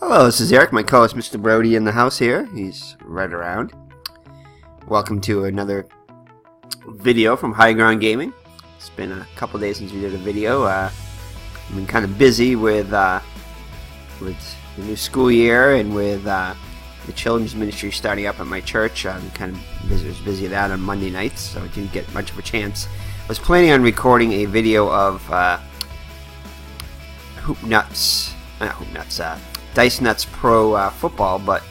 Hello, this is Eric, my co-host Mr. Brody in the house here. He's right around. Welcome to another video from High Ground Gaming. It's been a couple days since we did a video. I've been kind of busy with the new school year and with the children's ministry starting up at my church. I'm kind of busy with that on Monday nights, so I didn't get much of a chance. I was planning on recording a video of Dice Nuts Pro Football, but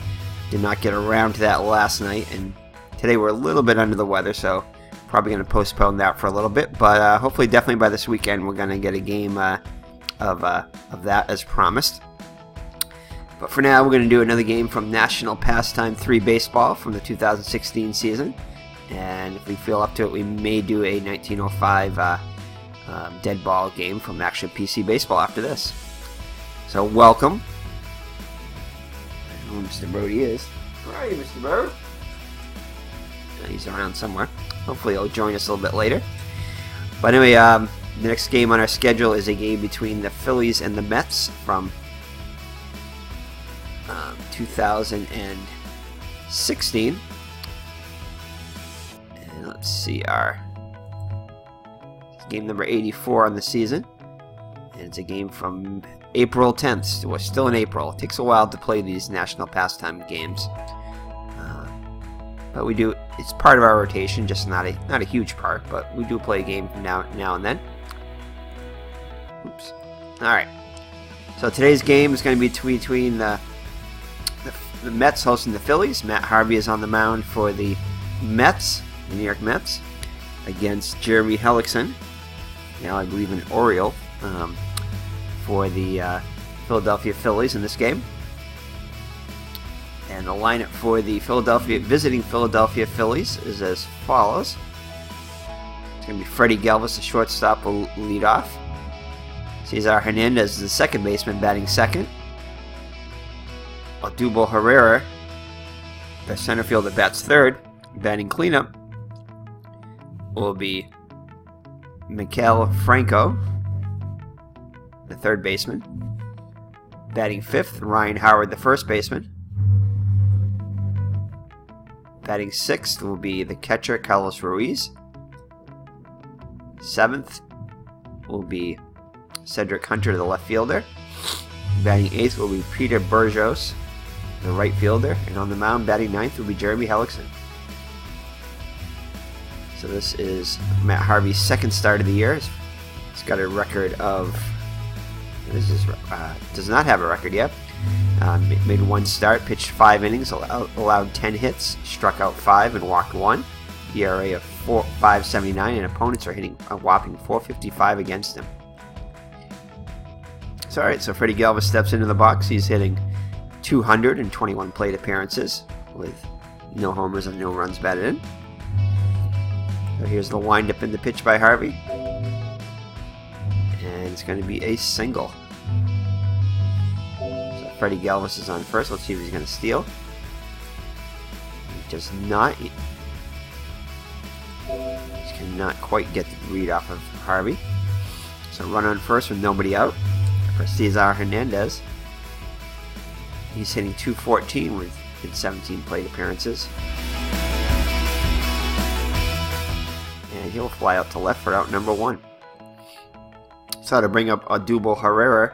did not get around to that last night, and today we're a little bit under the weather, so probably going to postpone that for a little bit, but hopefully definitely by this weekend we're going to get a game of that as promised. But for now we're going to do another game from National Pastime 3 Baseball from the 2016 season, and if we feel up to it we may do a 1905 dead ball game from actual PC Baseball after this. So welcome. I don't know where Mr. Brody is. Where are you, Mr. Brody? He's around somewhere. Hopefully he'll join us a little bit later. But anyway, the next game on our schedule is a game between the Phillies and the Mets from 2016. And let's see, game number 84 on the season. And it's a game from April 10th. We're still in April. It takes a while to play these National Pastime games. But we do, it's part of our rotation, just not a huge part, but we do play a game from now and then. Oops. Alright. So today's game is going to be between the Mets hosting the Phillies. Matt Harvey is on the mound for the Mets, the New York Mets, against Jeremy Hellickson, now I believe an Oriole, for the Philadelphia Phillies in this game. And the lineup for the visiting Philadelphia Phillies is as follows. It's going to be Freddie Galvis, the shortstop, will lead off. Cesar Hernandez is the second baseman, batting second. Odubel Herrera, the center fielder, bats third. Batting cleanup will be Miguel Franco, the third baseman. Batting fifth, Ryan Howard, the first baseman. Batting sixth will be the catcher, Carlos Ruiz. Seventh will be Cedric Hunter, the left fielder. Batting eighth will be Peter Burgos, the right fielder. And on the mound, batting ninth will be Jeremy Hellickson. So this is Matt Harvey's second start of the year. He's got a record of... does not have a record yet. Made one start, pitched 5 innings, allowed 10 hits, struck out 5 and walked 1. ERA of 5.79, and opponents are hitting a whopping 4.55 against him. So alright, so Freddie Galvis steps into the box. He's hitting 221 plate appearances with no homers and no runs batted in. So here's the windup in the pitch by Harvey. And it's going to be a single. So Freddie Galvis is on first. Let's see if he's going to steal. He does not. He cannot quite get the read off of Harvey. So run on first with nobody out for Cesar Hernandez. He's hitting 214 in 17 plate appearances. And he'll fly out to left for out number 1. So to bring up Odubel Herrera,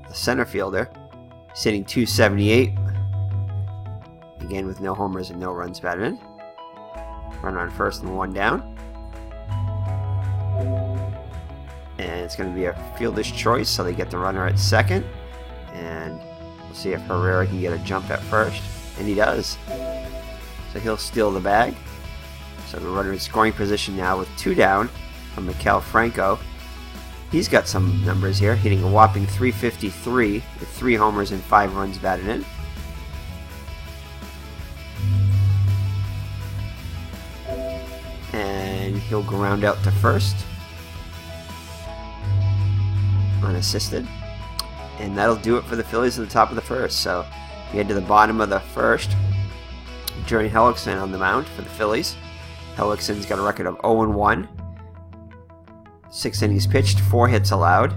the center fielder, sitting 278. Again with no homers and no runs batted in. Run on first and 1 down. And it's going to be a fielder's choice, so they get the runner at second. And we'll see if Herrera can get a jump at first. And he does. So he'll steal the bag. So the runner in scoring position now with 2 down from Miguel Franco. He's got some numbers here, hitting a whopping 353 with 3 homers and 5 runs batted in. And he'll ground out to first, unassisted. And that'll do it for the Phillies at the top of the first. So we head to the bottom of the first. Jeremy Hellickson on the mound for the Phillies. Hellickson's got a record of 0-1. 6 innings pitched, 4 hits allowed.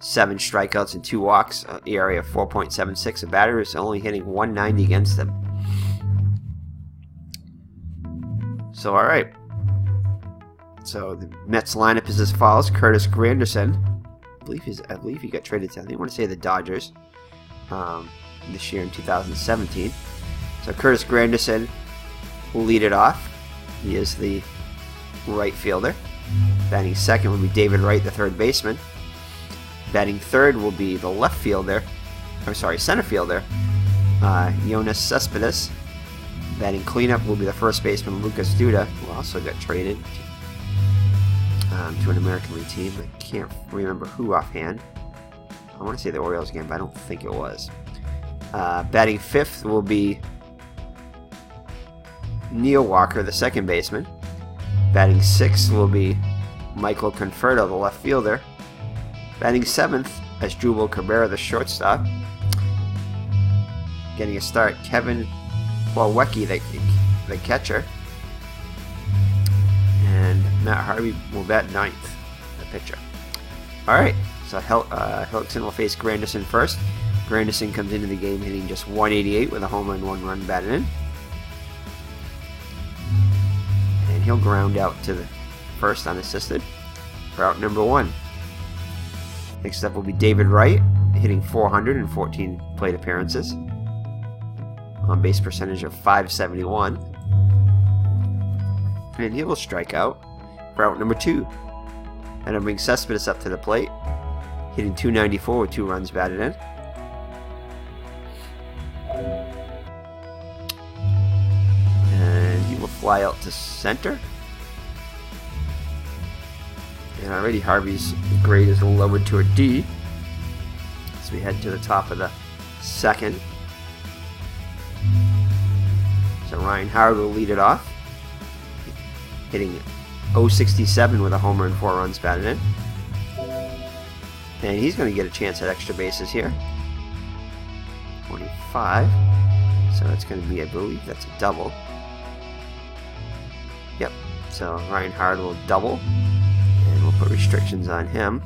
7 strikeouts and 2 walks, ERA of 4.76. A batter is only hitting 190 against them. So, all right. So the Mets lineup is as follows: Curtis Granderson. I believe he got traded to, I want to say, the Dodgers this year in 2017. So Curtis Granderson will lead it off. He is the right fielder. Batting second will be David Wright, the third baseman. Batting third will be the center fielder, Jonas Cespedes. Batting cleanup will be the first baseman, Lucas Duda, who also got traded to an American League team. I can't remember who offhand. I want to say the Orioles again, but I don't think it was. Batting fifth will be Neil Walker, the second baseman. Batting sixth will be Michael Conforto, the left fielder. Batting seventh as Jubal Cabrera, the shortstop. Getting a start, Kevin Plawecki, the catcher. And Matt Harvey will bat ninth, the pitcher. Alright, so Hellickson will face Granderson first. Granderson comes into the game hitting just 188 with a home run, 1 run batted in. And he'll ground out to the first unassisted for out number 1. Next up will be David Wright, hitting 414 plate appearances. On base percentage of .571. And he will strike out for out number 2. And it'll bring Cespedes up to the plate, hitting 294 with 2 runs batted in. And he will fly out to center. And already Harvey's grade is lowered to a D. As we head to the top of the second. So Ryan Howard will lead it off, hitting .067 with a homer and 4 runs batted in. And he's going to get a chance at extra bases here. 25. So that's going to be, I believe, that's a double. Yep. So Ryan Howard will double. And we'll put restrictions on him,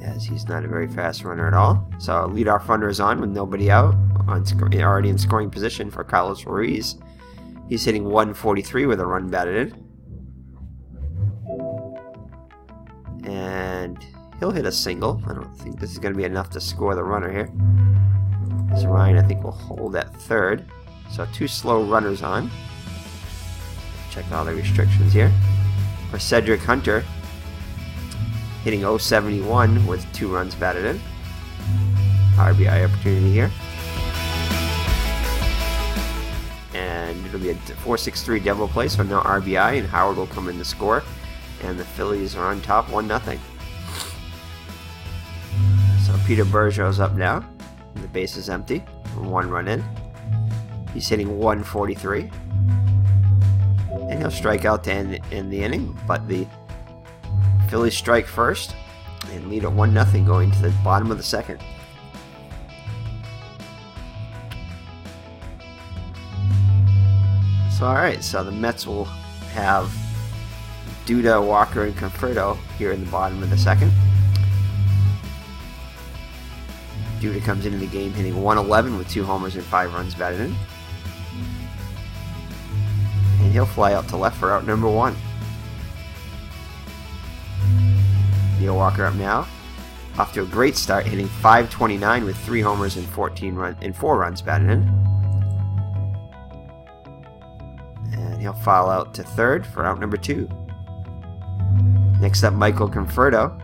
as he's not a very fast runner at all. So leadoff runner is on with nobody out, already in scoring position for Carlos Ruiz. He's hitting 143 with a run batted in. And he'll hit a single. I don't think this is going to be enough to score the runner here. So Ryan, I think, will hold at third. So 2 slow runners on. Check all the restrictions here. For Cedric Hunter, hitting .071 with 2 runs batted in. RBI opportunity here. And it'll be a 4-6-3 double play, so no RBI, and Howard will come in to score. And the Phillies are on top 1-0. So Peter Bergeau's up now. The base is empty. 1 run in. He's hitting 143. And he'll strike out to end the inning, but the Phillies strike first and lead at 1-0 going to the bottom of the second. So alright, so the Mets will have Duda, Walker, and Conforto here in the bottom of the second. Duda comes into the game hitting 111 with 2 homers and 5 runs batted in. And he'll fly out to left for out number 1. Neil Walker up now. Off to a great start, hitting .529 with 3 homers and 4 runs batted in. And he'll foul out to third for out number 2. Next up, Michael Conforto,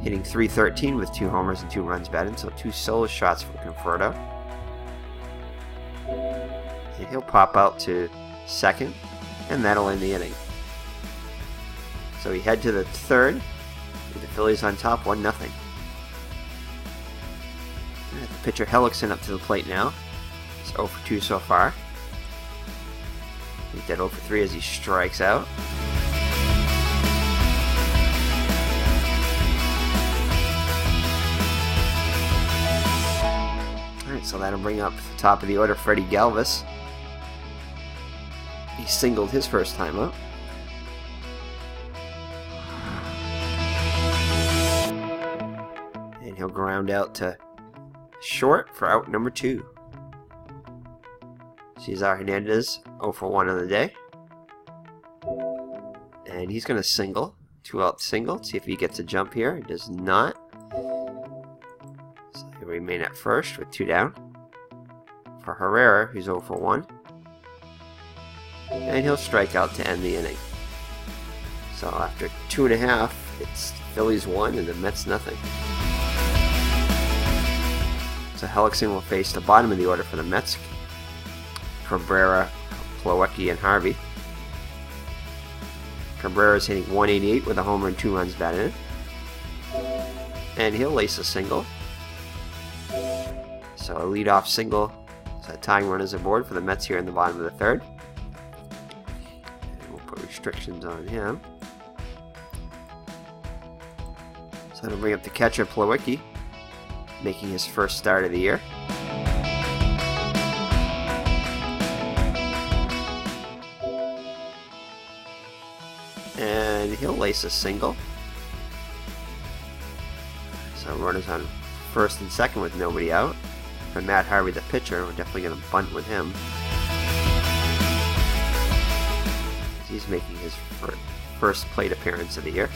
hitting .313 with 2 homers and 2 runs batted in, so 2 solo shots for Conforto. And he'll pop out to second, and that'll end the inning. So we head to the third, with the Phillies on top 1-0. The pitcher Hellickson up to the plate now. It's 0 for 2 so far. He's dead 0 for 3 as he strikes out. Alright, so that'll bring up the top of the order Freddie Galvis. He singled his first time up. And he'll ground out to short for out number 2. Cesar Hernandez 0 for 1 on the day. And he's going to single. 2 out single. See if he gets a jump here. He does not. So he'll remain at first with 2 down. For Herrera, who's 0 for 1. And he'll strike out to end the inning. So after 2.5, it's Phillies 1 and the Mets nothing. So Hellickson will face the bottom of the order for the Mets. Cabrera, Plawecki, and Harvey. Cabrera is hitting .188 with a home run, 2 runs batted in. And he'll lace a single. So a leadoff single. So tying runners aboard for the Mets here in the bottom of the 3rd. And we'll put restrictions on him. So that'll bring up the catcher, Plawecki, making his first start of the year. And he'll lace a single. So runners on first and second with nobody out. For Matt Harvey, the pitcher, we're definitely going to bunt with him. He's making his first plate appearance of the year.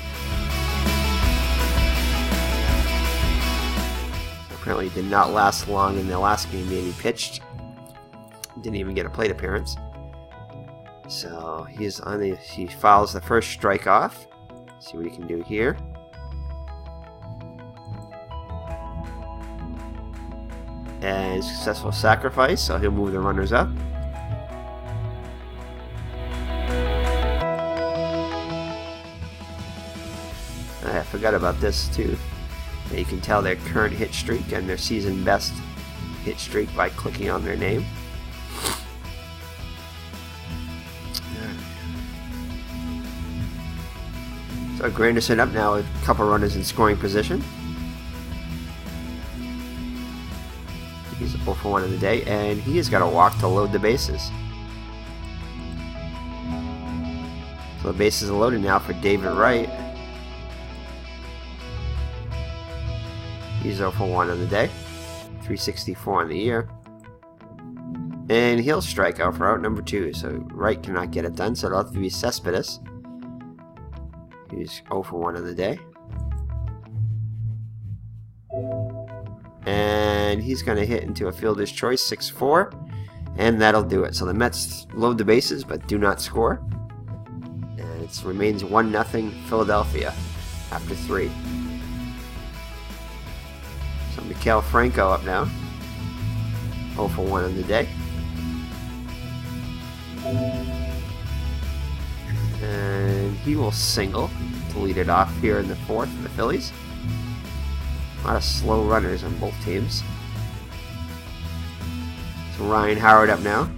Apparently did not last long in the last game that he pitched. Didn't even get a plate appearance. So he fouls the first strike off. See what he can do here. And successful sacrifice, so he'll move the runners up. I forgot about this too. You can tell their current hit streak and their season best hit streak by clicking on their name. So Granderson up now with a couple runners in scoring position. He's 0 for 1 in the day, and he has got a walk to load the bases. So the bases are loaded now for David Wright. He's 0 for 1 on the day. 364 on the year. And he'll strike out for out number 2. So Wright cannot get it done. So it'll have to be Cespedes. He's 0 for 1 on the day. And he's going to hit into a fielder's choice, 6-4. And that'll do it. So the Mets load the bases but do not score. And it remains 1-0 Philadelphia after 3. So Maikel Franco up now. 0 for 1 on the day. And he will single to lead it off here in the 4th for the Phillies. A lot of slow runners on both teams. So Ryan Howard up now.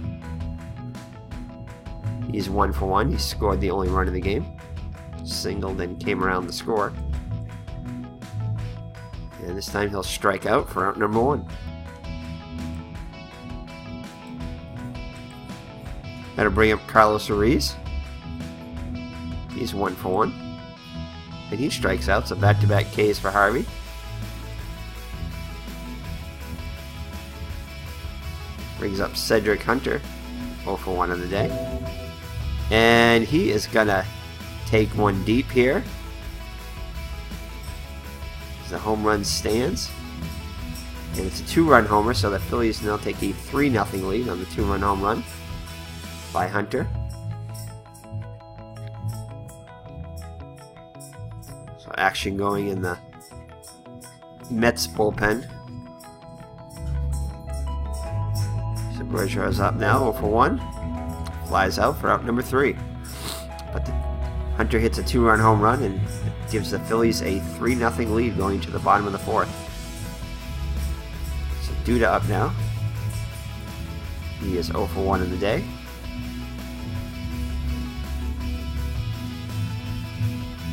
He's 1 for 1. He scored the only run of the game. Singled and came around the score. And this time he'll strike out for out number 1. That'll bring up Carlos Ruiz. He's 1 for 1. And he strikes out, so back-to-back Ks for Harvey. Brings up Cedric Hunter, 0 for 1 on the day. And he is going to take one deep here. As the home run stands. And it's a 2-run homer, so the Phillies now take a 3-0 lead on the 2-run home run by Hunter. So action going in the Mets bullpen. So Bergeron's up now, 0 for 1. Flies out for out number 3. But Hunter hits a 2-run home run and gives the Phillies a 3-0 lead going to the bottom of the 4th. So Duda up now. He is 0 for 1 in the day.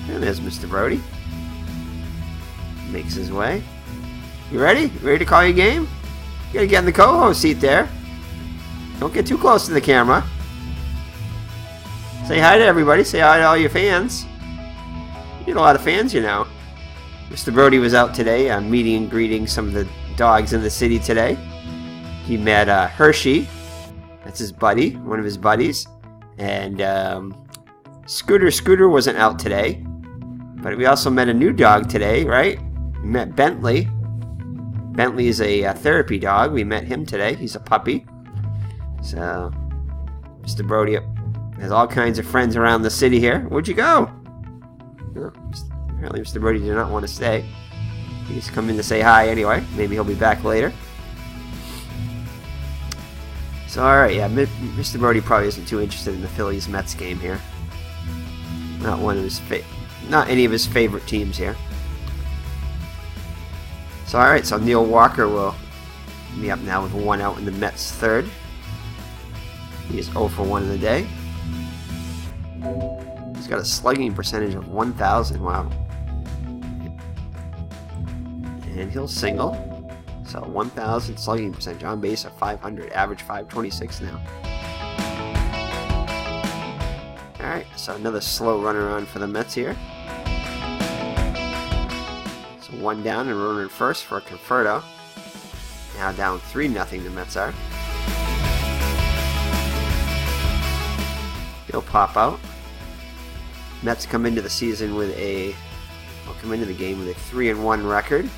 And there's Mr. Brody. Makes his way. You ready? Ready to call your game? You gotta get in the co-host seat there. Don't get too close to the camera. Say hi to everybody. Say hi to all your fans. You get a lot of fans, you know. Mr. Brody was out today meeting and greeting some of the dogs in the city today. He met Hershey. That's his buddy, one of his buddies. And Scooter wasn't out today. But we also met a new dog today, right? We met Bentley. Bentley is a therapy dog. We met him today. He's a puppy. So, Mr. Brody has all kinds of friends around the city here. Where'd you go? Oh, apparently Mr. Brody did not want to stay. He's come in to say hi anyway. Maybe he'll be back later. So, alright, yeah, Mr. Brody probably isn't too interested in the Phillies-Mets game here. Not any of his favorite teams here. So, alright, so Neil Walker will be up now with 1 out in the Mets' third. He is 0 for 1 in the day. He's got a slugging percentage of 1,000. Wow. And he'll single. So 1,000 slugging percentage, on base of 500, average 526 now. Alright, so another slow runner on for the Mets here. So 1 down and runner in first for Conforto. Now down 3-0 the Mets are. He'll pop out. Mets come into the season with come into the game with a 3-1 record.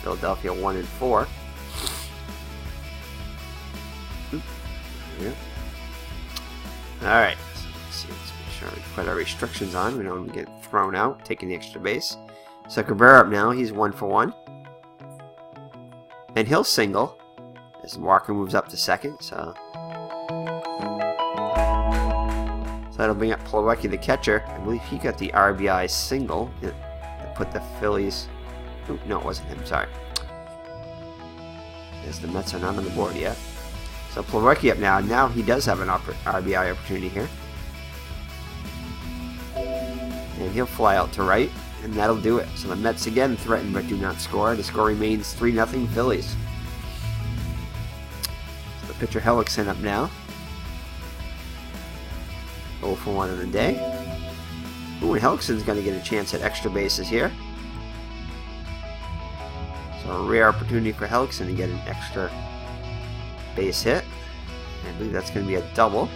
Philadelphia 1-4. Yeah. Alright, so let's make sure we put our restrictions on. We don't get thrown out, taking the extra base. So Cabrera up now, he's 1 for 1. And he'll single as Walker moves up to second, so that'll bring up Plawecki, the catcher. I believe he got the RBI single that put the Phillies. Oh, no, it wasn't him, sorry. As the Mets are not on the board yet. So Plawecki up now. Now he does have an RBI opportunity here. And he'll fly out to right, and that'll do it. So the Mets again threaten but do not score. The score remains 3-0 Phillies. So the pitcher Hellickson up now. 0 for 1 in the day. Ooh, and Hellickson's going to get a chance at extra bases here. So a rare opportunity for Hellickson to get an extra base hit. I believe that's going to be a double.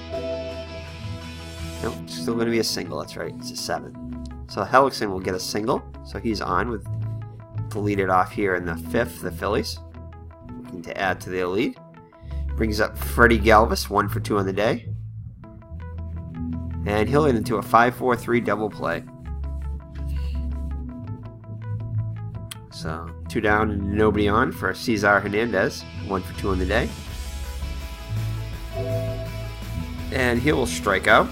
Nope, it's still going to be a single. That's right, it's a 7. So Hellickson will get a single. So he's on with to lead it off here in the 5th, the Phillies. Looking to add to their lead. Brings up Freddie Galvis, 1 for 2 on the day. And he'll hit into a 5-4-3 double play. So 2 down and nobody on for Cesar Hernandez. 1 for 2 on the day. And he will strike out.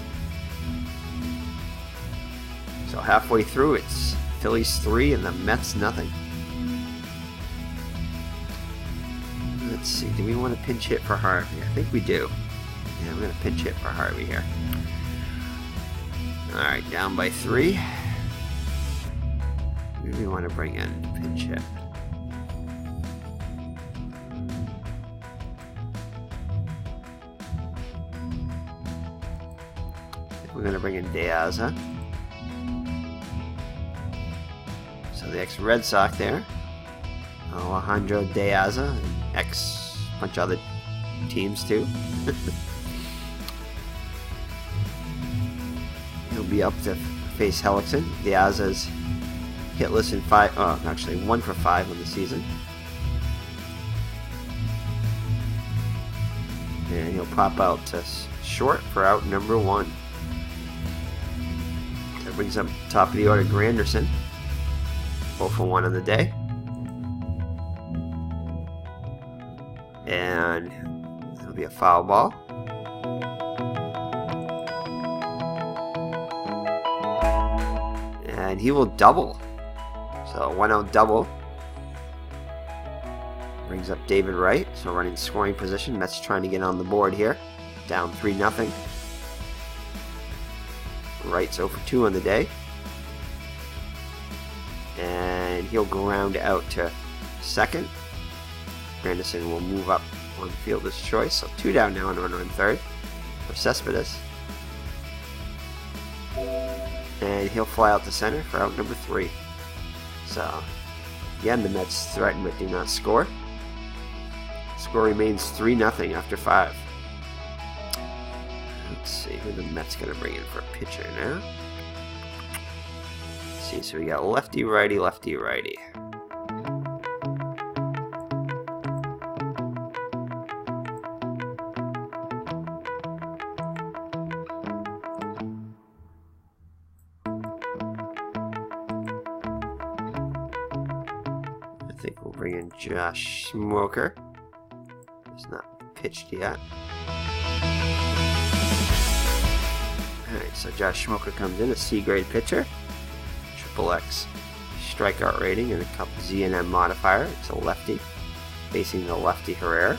So halfway through, it's Phillies 3 and the Mets nothing. Let's see, do we want to pinch hit for Harvey? I think we do. Yeah, I'm going to pinch hit for Harvey here. Alright, down by 3. Who do we want to bring in pinch hit? We're going to bring in Diaz. So the ex-Red Sox there. Alejandro Diaz, bunch of other teams too. He'll be up to face Hellickson. Diaz is hitless in 1 for 5 on the season. And he'll pop out to short for out number 1. That brings up top of the order Granderson. 0 for 1 on the day. And it'll be a foul ball. And he will double. So 1-out double. Brings up David Wright. So running scoring position. Mets trying to get on the board here. Down 3-0. Wright's 0 for 2 on the day. And he'll ground out to second. Granderson will move up on fielder's choice. So 2 down now and runner in third for Cespedes. And he'll fly out to center for out number 3. So Again, the Mets threaten but do not score. Score remains 3-0 after 5. Let's see who the Mets going to bring in for a pitcher now. Let's see, so we got lefty, righty, lefty, righty. I think we'll bring in Josh Smoker. He's not pitched yet. Alright, so Josh Smoker comes in, a C-grade pitcher. XXX strikeout rating and a couple Z&M modifier. It's a lefty, facing the lefty Herrera.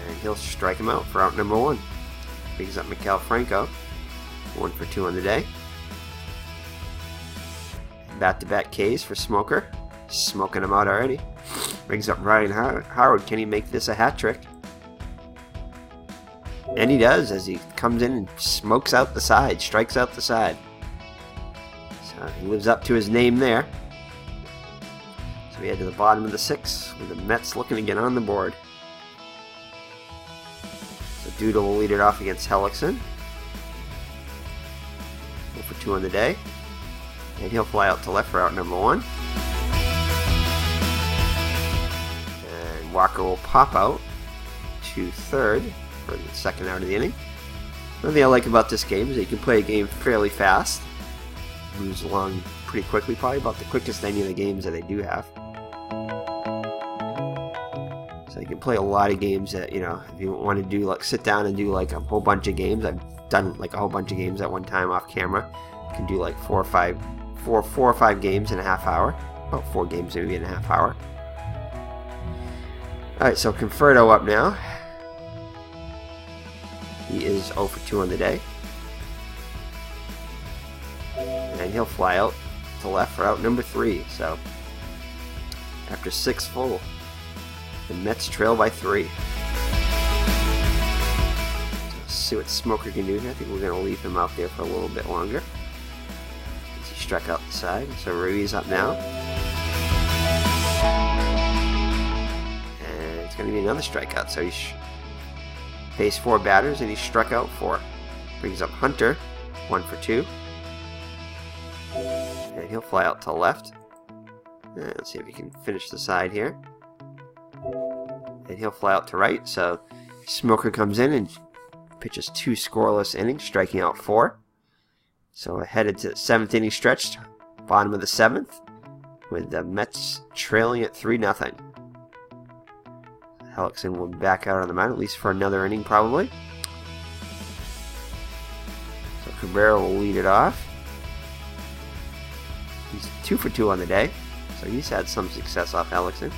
And he'll strike him out for out number 1. Brings up Maikel Franco. 1 for 2 on the day. Back-to-back Ks for Smoker. Smoking him out already. Brings up Ryan Howard. Can he make this a hat trick? And he does, as he comes in and smokes out the side, strikes out the side. So he lives up to his name there. So we head to the bottom of the 6th, with the Mets looking to get on the board. So Doodle will lead it off against Hellickson. 1 for 2 on the day. And he'll fly out to left for out number 1. And Walker will pop out to third for the second out of the inning. One thing I like about this game is that you can play a game fairly fast. Moves along pretty quickly, probably about the quickest any of the games that they do have. So you can play a lot of games that, you know, if you want to do, like, sit down and do like a whole bunch of games. I've done like a whole bunch of games at one time off camera. You can do like four or five games in a half hour. About 4 games maybe in a half hour. Alright, so Conforto up now. He is 0 for 2 on the day. And he'll fly out to left for out number 3. So, after 6 full, the Mets trail by 3. So let's see what Smoker can do here. I think we're going to leave him out there for a little bit longer. He struck out the side. So Ruiz up now. And it's going to be another strikeout. So he's faced 4 batters and he struck out 4. Brings up Hunter, 1 for 2. And he'll fly out to left. And let's see if he can finish the side here. And he'll fly out to right. So Smoker comes in and pitches 2 scoreless innings, striking out 4. So headed to the 7th inning stretch, bottom of the 7th, with the Mets trailing at 3-0. Hellickson will be back out on the mound, at least for another inning probably. So Cabrera will lead it off. He's 2 for 2 on the day, so he's had some success off Hellickson.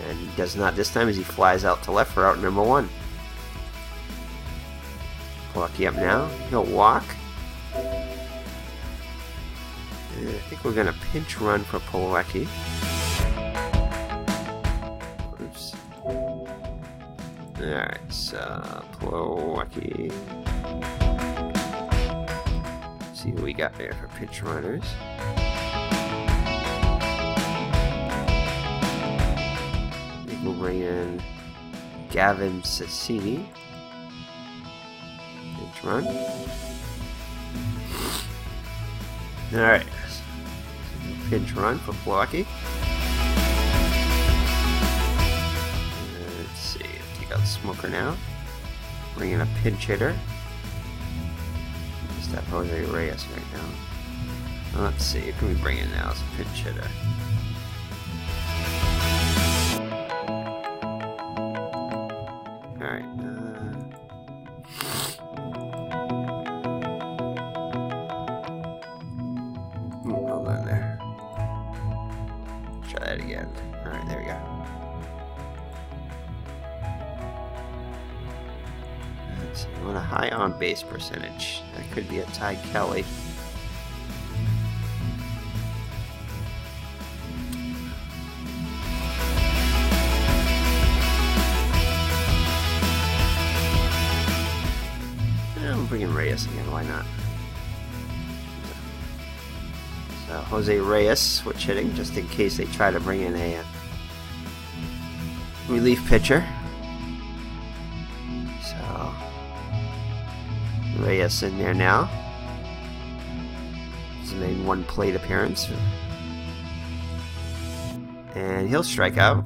And he does not this time as he flies out to left for out number 1. Plucky up now. He'll walk. And I think we're going to pinch run for Plawecki. Oops. Alright, so Plawecki. See who we got there for pinch runners. I think we'll bring in Gavin Cespedes. Pinch run. Alright. Pinch run for Plawecki. Let's see. Take out Smoker now. Bring in a pinch hitter. Just have Jose Reyes right now. Let's see. Who can we bring in now as a pinch hitter? Alright. Hold on there. Try that again. Alright, there we go. Let's see. We want a high on base percentage. That could be a Ty Kelly. I'm bringing Reyes again, why not? Jose Reyes switch hitting, just in case they try to bring in a relief pitcher. So Reyes in there now. He's made one plate appearance. And he'll strike out.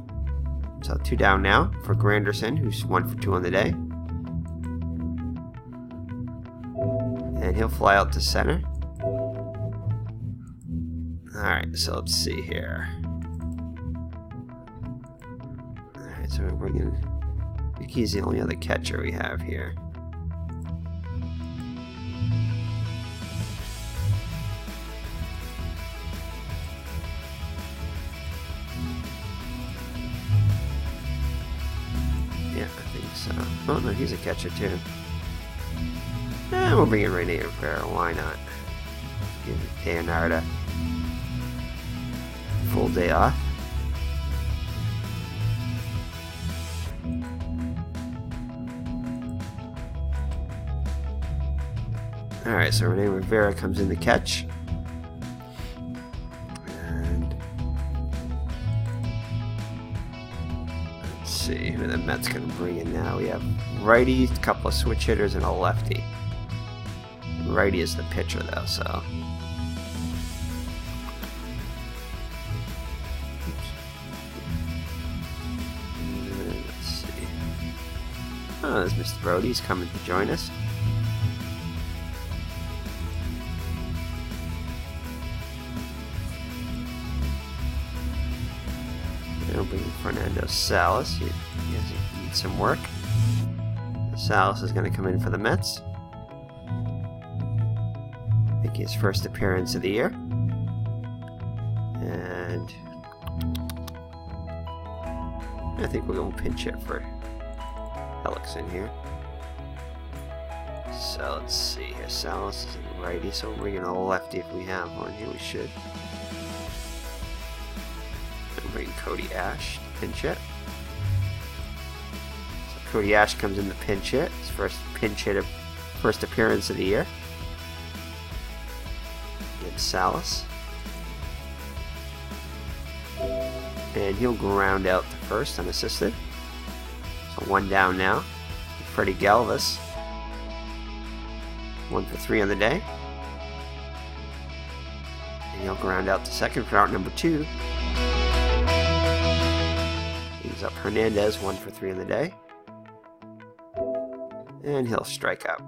So 2 down now for Granderson, who's 1 for 2 on the day. And he'll fly out to center. Alright, so let's see here. Alright, so we're bringing... I think he's the only other catcher we have here. Yeah, I think so. Oh, no, he's a catcher too. We'll bring in Rene Rivera, why not? Give Leonardo full day off. Alright, so Rene Rivera comes in to catch. And let's see who the Mets going to bring in now. We have righties, a couple of switch hitters, and a lefty. Righty is the pitcher though, so. Let's see. Oh, there's Mr. Brody. He's coming to join us. We'll bring in Fernando Salas. He needs some work. Salas is going to come in for the Mets. Making his first appearance of the year. And I think we're going to pinch hit for Hellickson here. So let's see here. Salas is in righty, so we'll bring in a lefty if we have one here. We should. We'll bring Cody Ash to pinch hit. So Cody Ash comes in the pinch hit. His first pinch hit, first appearance of the year. Salas, and he'll ground out to first unassisted. So 1 down now. Freddie Galvis, 1 for 3 on the day, and he'll ground out to second for out number 2. He's up Hernandez, 1 for 3 on the day, and he'll strike out.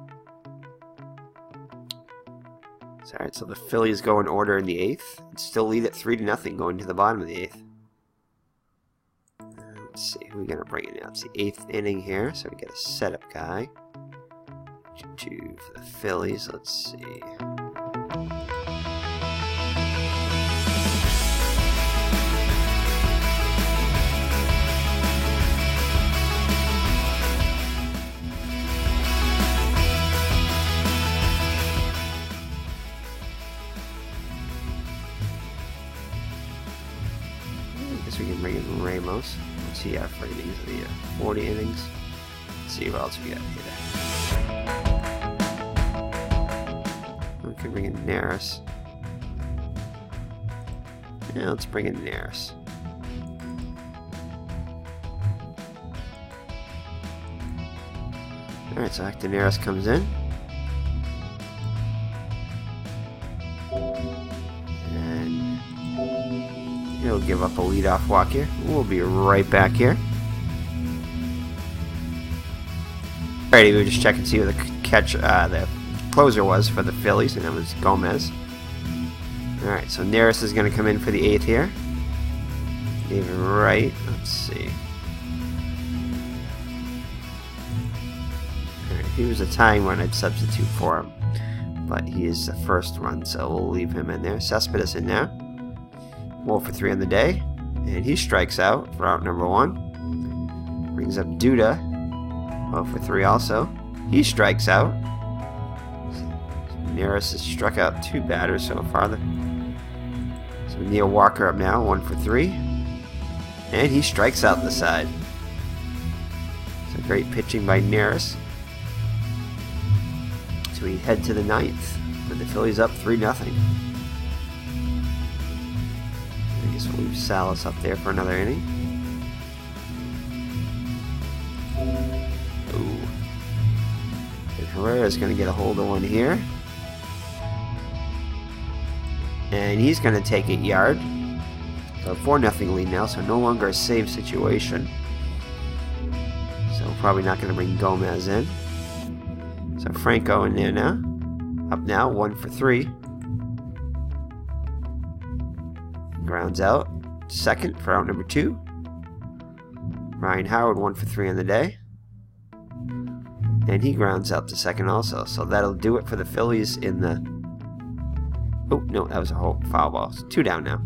Alright, so the Phillies go in order in the 8th and still lead at 3-0 going to the bottom of the 8th. Let's see who we're going to bring in now. It's the 8th inning here, so we get a setup guy. 2 for the Phillies. Let's see. We can bring in Ramos. What's he have for innings of the year? 40 innings. Let's see what else we got here. We can bring in Neris. Yeah, let's bring in Neris. Alright, so Hector Neris comes in. He'll give up a leadoff walk here. We'll be right back here. Alrighty, we were just checking to see who the closer was for the Phillies, and that was Gomez. Alright, so Neris is going to come in for the 8th here. David Wright. Let's see. Alright, if he was a tying run, I'd substitute for him. But he is the first run, so we'll leave him in there. Cespedes in there. 1 for 3 on the day, and he strikes out for out number 1. Brings up Duda, 1 for 3 also. He strikes out. Neris has struck out 2 batters so far. So Neil Walker up now, 1 for 3, and he strikes out the side. So great pitching by Neris. So we head to the 9th, with the Phillies up 3-0. guess we'll leave Salas up there for another inning. Ooh. And Herrera's going to get a hold of one here. And he's going to take it yard. So 4-0 lead now, so no longer a save situation. So we're probably not going to bring Gomez in. So Franco in there now. Up now, 1 for 3. Grounds out. Second for out number 2. Ryan Howard 1 for 3 on the day. And he grounds out to second also. So that'll do it for the Phillies in the... Oh, no, that was a whole foul ball. So 2 down now.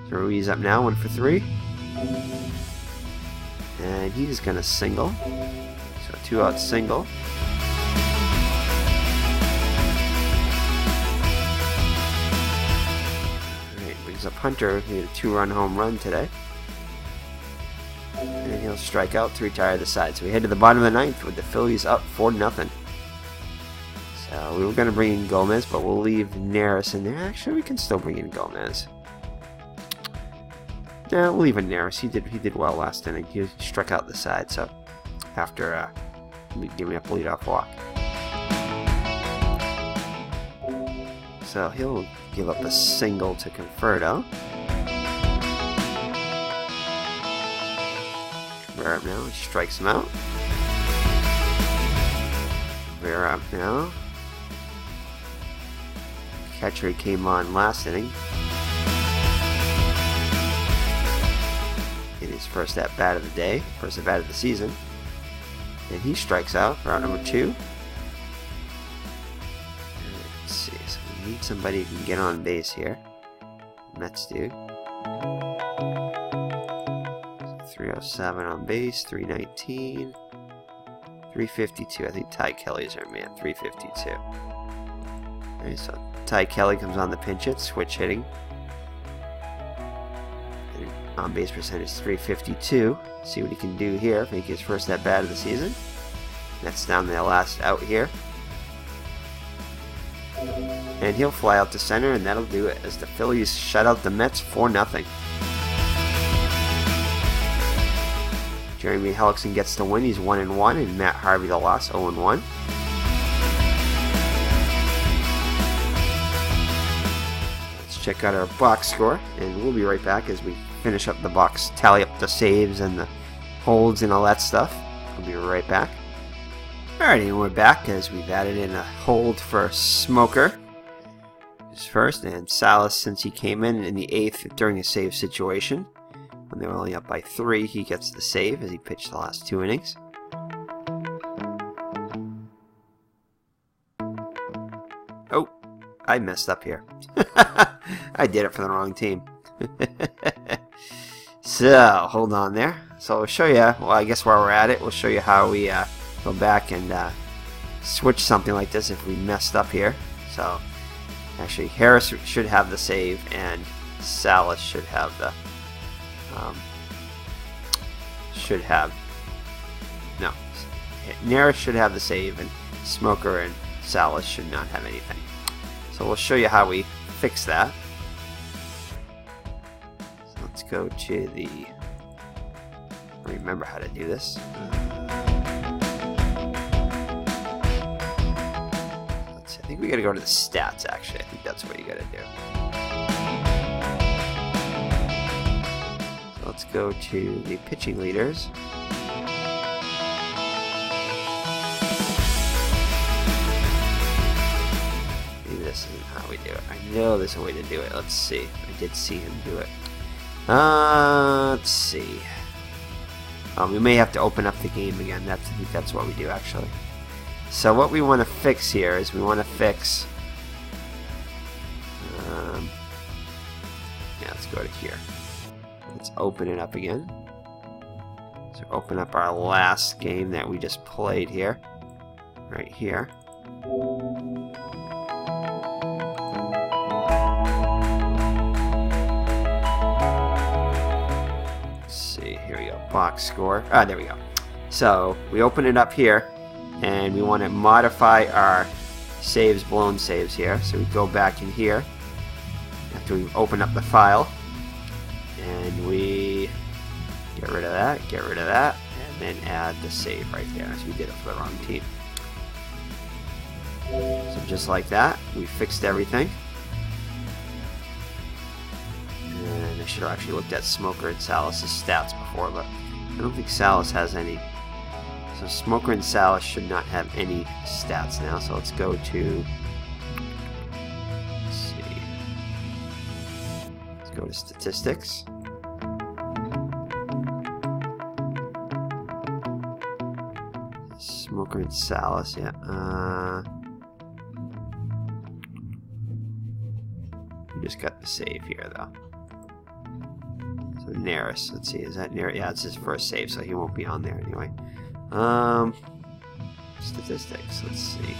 So Ruiz up now, 1 for 3. And he's going to single. So 2 out single. Alright, brings up Hunter. He had a 2-run home run today. And he'll strike out to retire the side. So we head to the bottom of the 9th with the Phillies up 4-0. So we were going to bring in Gomez, but we'll leave Neris in there. Actually, we can still bring in Gomez. Yeah, we'll leave in Neris. He did well last inning. He struck out the side. So after giving up a leadoff walk, so he'll give up a single to Conferto. Rivera up now. He strikes him out. Rivera up now. Catcher came on last inning. In his first at bat of the day, first at bat of the season. And he strikes out for out number 2. Let's see, so we need somebody who can get on base here. Mets dude. 307 on base, 319, 352. I think Ty Kelly's our man, 352. Alright, so Ty Kelly comes on the pinch hit, switch hitting. On base percentage 352. See what he can do here. Make his first at bat of the season. That's down the last out here. And he'll fly out to center, and that'll do it as the Phillies shut out the Mets 4-0. Jeremy Hellickson gets the win. He's 1-1, and Matt Harvey the loss, 0-1. Let's check out our box score, and we'll be right back as we finish up the box, tally up the saves and the holds and all that stuff. We'll be right back. Alrighty, and we're back as we've added in a hold for Smoker. His first, and Salas, since he came in the 8th during a save situation. When they were only up by 3, he gets the save as he pitched the last 2 innings. Oh, I messed up here. I did it for the wrong team. So, hold on there. So, we'll show you, well, I guess while we're at it, we'll show you how we go back and switch something like this if we messed up here. So, actually, Harris should have the save, and Salas should have the, Neris should have the save, and Smoker and Salas should not have anything. So, we'll show you how we fix that. Let's go to the... remember how to do this. Let's see, I think we gotta go to the stats, actually. I think that's what you gotta do. So let's go to the pitching leaders. Maybe this isn't how we do it. I know there's a way to do it. Let's see. I did see him do it. Let's see. We may have to open up the game again. I think that's what we do, actually. So what we want to fix here is we want to fix... yeah, let's go to here. Let's open it up again. So open up our last game that we just played here. Right here. Here we go, box score. There we go. So we open it up here, and we want to modify our saves, blown saves here. So we go back in here after we open up the file, And we get rid of that, and then add the save right there. So we did it for the wrong team. So just like that, we fixed everything. And I should have actually looked at Smoker and Salas's stats before, but I don't think Salas has any. So Smoker and Salas should not have any stats now. So let's go to, let's see, let's go to statistics. Smoker and Salas, yeah. We just got the save here, though. So Neris, let's see, is that Neris? Yeah, it's his first save, so he won't be on there anyway. Statistics, let's see.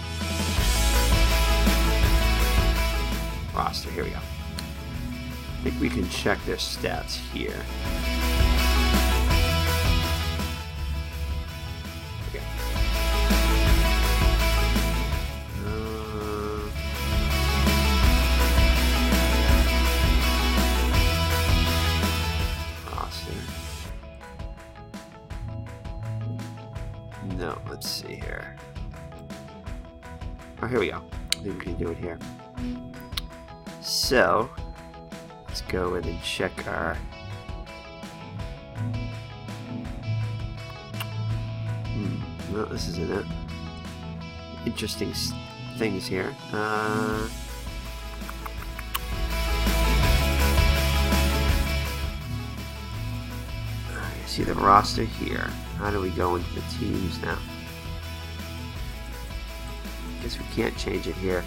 Roster, here we go. I think we can check their stats here. No, let's see here. Oh, here we go. I think we can do it here. So, let's go in and check our... No, this isn't it. Interesting things here. See the roster here. How do we go into the teams now? Guess we can't change it here.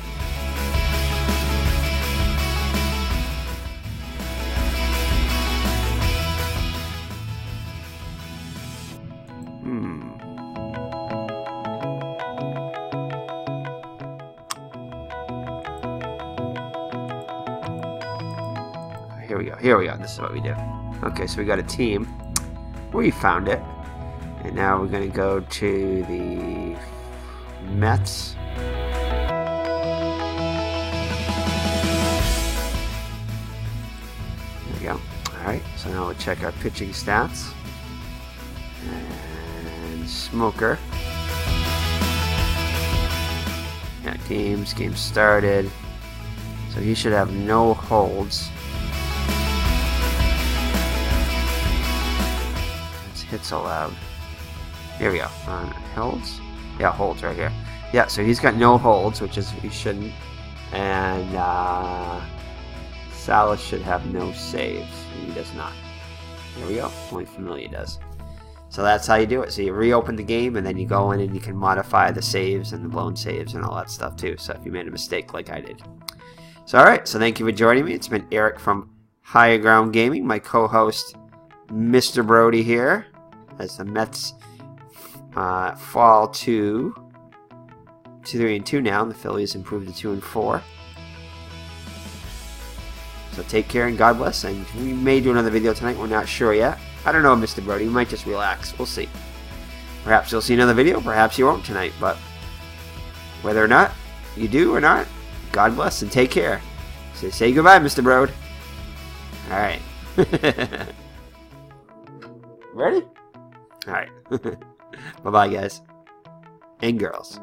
Here we go. Here we go. This is what we do. Okay, so we got a team. We found it. And now we're going to go to the Mets. There we go. Alright, so now we'll check our pitching stats. And Smoker. Yeah, game started. So he should have no holds. That's hits allowed. Here we go. Holds? Yeah, holds right here. Yeah, so he's got no holds, which is he shouldn't. And Salas should have no saves. He does not. There we go. Only Familia does. So that's how you do it. So you reopen the game, and then you go in and you can modify the saves and the blown saves and all that stuff too. So if you made a mistake like I did. So alright, so thank you for joining me. It's been Eric from Higher Ground Gaming. My co-host, Mr. Brody here, as the Mets fall to 3-2 now, and the Phillies improved to 2-4. So take care and God bless. And we may do another video tonight. We're not sure yet. I don't know, Mr. Brody. We might just relax. We'll see. Perhaps you'll see another video. Perhaps you won't tonight. But whether or not you do or not, God bless and take care. So say goodbye, Mr. Brode. All right. Ready? All right. Bye-bye, guys. And girls.